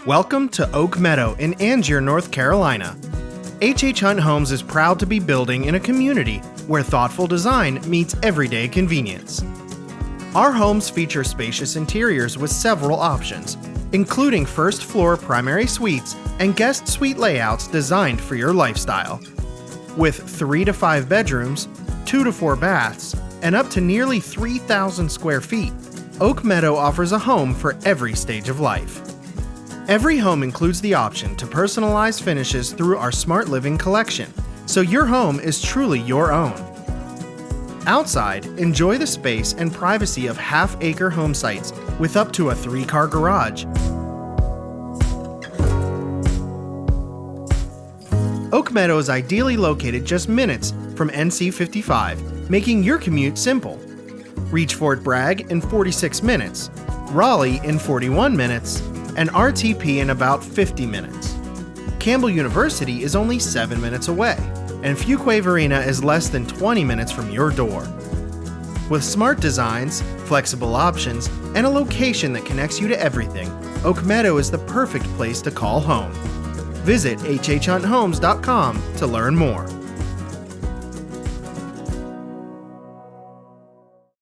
Welcome to Oak Meadow in Angier, North Carolina. HHHunt Homes is proud to be building in a community where thoughtful design meets everyday convenience. Our homes feature spacious interiors with several options, including first-floor primary suites and guest suite layouts designed for your lifestyle. With 3 to 5 bedrooms, 2 to 4 baths, and up to nearly 3,000 square feet, Oak Meadow offers a home for every stage of life. Every home includes the option to personalize finishes through our Smart Living collection, so your home is truly your own. Outside, enjoy the space and privacy of half-acre Homesites with up to a 3-car garage. Oak Meadow is ideally located just minutes from NC 55, making your commute simple. Reach Fort Bragg in 46 minutes, Raleigh in 41 minutes, and RTP in about 50 minutes. Campbell University is only 7 minutes away, and Fuquay-Varina is less than 20 minutes from your door. With smart designs, flexible options, and a location that connects you to everything, Oak Meadow is the perfect place to call home. Visit HHHuntHomes.com to learn more.